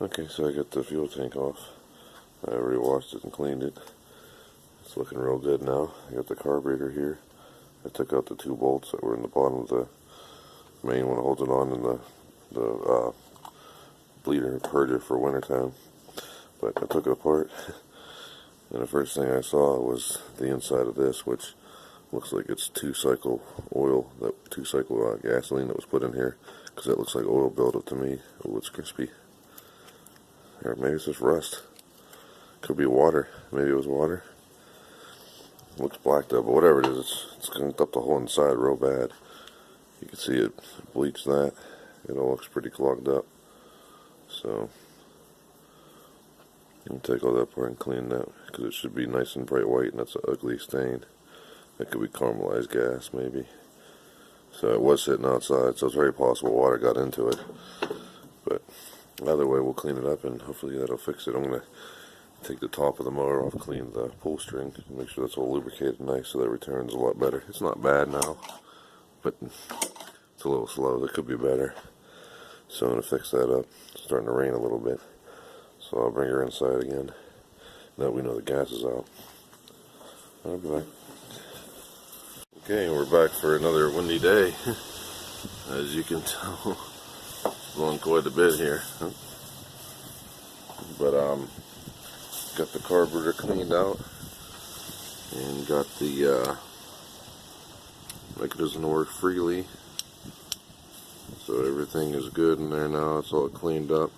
Okay, so I got the fuel tank off. I already washed it and cleaned it. It's looking real good now. I got the carburetor here. I took out the two bolts that were in the bottom of the main one, holds it on, and the bleeder purger for wintertime. But I took it apart, and the first thing I saw was the inside of this, which looks like it's two-cycle oil, that two-cycle gasoline that was put in here, because it looks like oil buildup to me. Oh, it's crispy. Or maybe it's just rust. Could be water. Maybe it was water. It looks black though, but whatever it is, it's skunked up the whole inside real bad. You can see it bleached that. It all looks pretty clogged up. So, I'm going to take all that apart and clean that, because it should be nice and bright white, and that's an ugly stain. That could be caramelized gas, maybe. So it was sitting outside, so it's very possible water got into it. But either way, we'll clean it up, and hopefully that'll fix it. I'm going to take the top of the motor off, clean the pull string, make sure that's all lubricated nice so that it returns a lot better. It's not bad now, but it's a little slow. That could be better. So I'm going to fix that up. It's starting to rain a little bit. So I'll bring her inside again. Now we know the gas is out. I'll be back. Okay, we're back for another windy day. As you can tell, it's blowing quite a bit here. But got the carburetor cleaned out and got the like it doesn't work freely, so everything is good in there now. It's all cleaned up,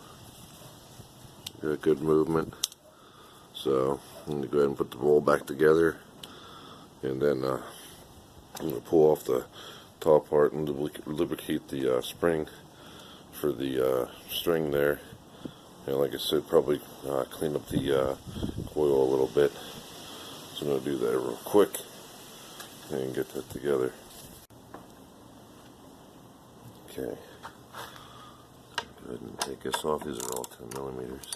got good movement. So I'm going to go ahead and put the bowl back together, and then I'm going to pull off the top part and lubricate the spring for the string there. And like I said, probably clean up the coil a little bit. So I'm going to do that real quick and get that together. Okay. Go ahead and take this off. These are all 10 millimeters.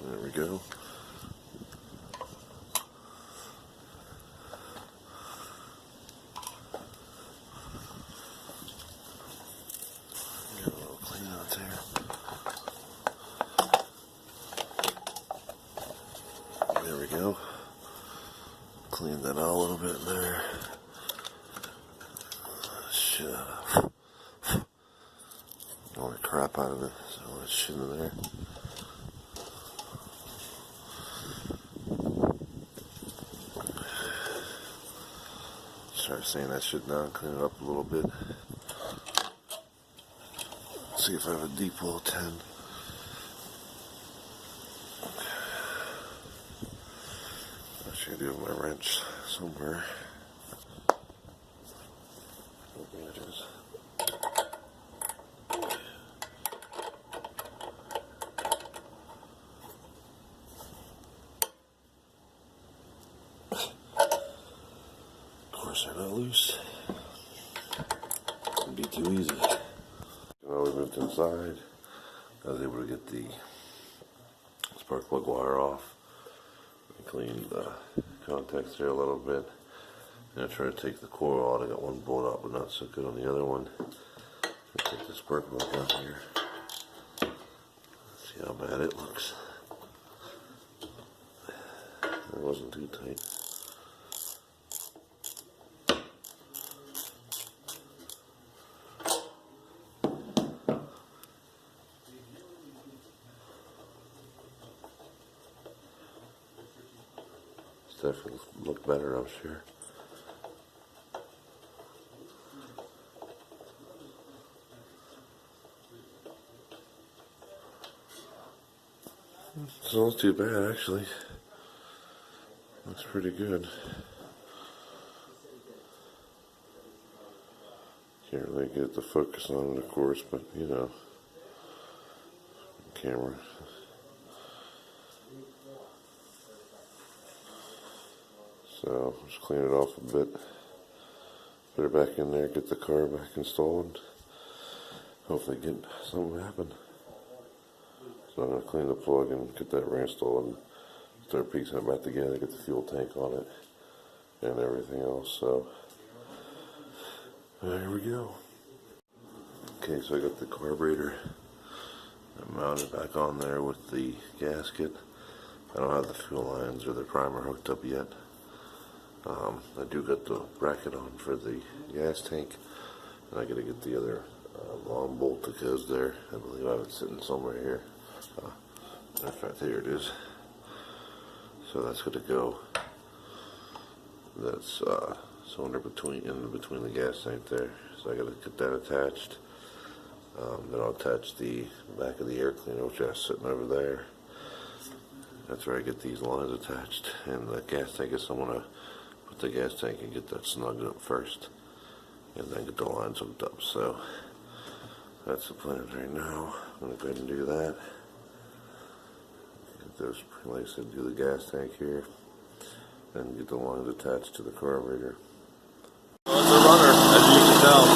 There we go. Get a little clean out there. There we go. Clean that out a little bit there. Shit. All the crap out of it. So all that shit in there. Start sanding that shit down, clean it up a little bit. See if I have a deep well 10. Actually, I do have my wrench somewhere. Oh, there it is. Of course, they're not loose. It'd be too easy. Now we moved inside. I was able to get the spark plug wire off and clean the contacts here a little bit. And I try to take the coil out. I got one bolt out, but not so good on the other one. I'll take the spark plug out here. See how bad it looks. It wasn't too tight. Definitely look better, I'm sure. It's not too bad, actually. Looks pretty good. Can't really get the focus on it, of course, but you know, camera. So just clean it off a bit, put it back in there, get the car back installed. Hopefully get something happen. So I'm going to clean the plug and get that reinstalled and start piecing it back together, get the fuel tank on it and everything else. So there we go. Okay, so I got the carburetor mounted back on there with the gasket. I don't have the fuel lines or the primer hooked up yet. I do got the bracket on for the gas tank, and I got to get the other long bolt that goes there. I believe I have it sitting somewhere here. In fact, here it is. So that's going to go. That's cylinder in between the gas tank there. So I got to get that attached. Then I'll attach the back of the air cleaner, which is sitting over there. That's where I get these lines attached. And the gas tank is, I'm going to put the gas tank and get that snugged up first, and then get the lines hooked up. So that's the plan right now. I'm going to go ahead and do that. Get those, like I said, do the gas tank here, and get the lines attached to the carburetor. Well, it's a runner, as you can tell.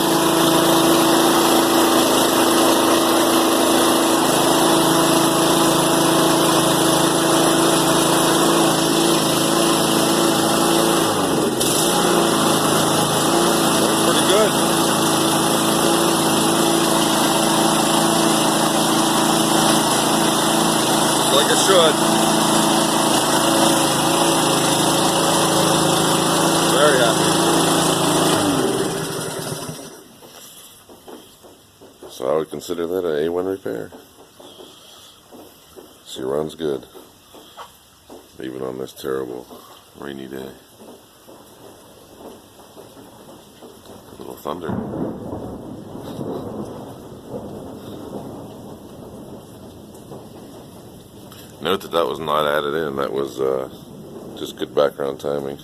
Like it should. Very happy. So I would consider that an A1 repair. She runs good, even on this terrible rainy day. A little thunder. Note that was not added in. That was just good background timing.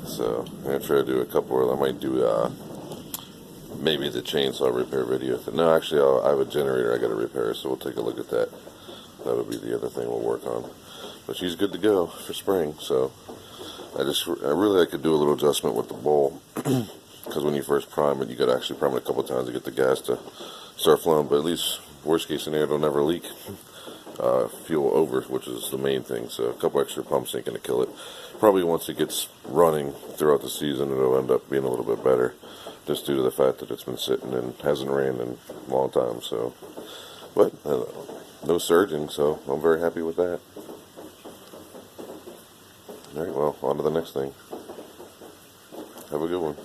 So I'm gonna try to do a couple of. I might do maybe the chainsaw repair video. No, actually, I have a generator I got to repair, so we'll take a look at that. That'll be the other thing we'll work on. But she's good to go for spring. So I could do a little adjustment with the bowl, because when you first prime it, you got to actually prime it a couple times to get the gas to start flowing. But at least, worst case scenario, it'll never leak fuel over, which is the main thing. So a couple extra pumps ain't going to kill it. Probably once it gets running throughout the season, it'll end up being a little bit better, just due to the fact that it's been sitting and hasn't rained in a long time. So, but no surging, so I'm very happy with that. All right, well, on to the next thing. Have a good one.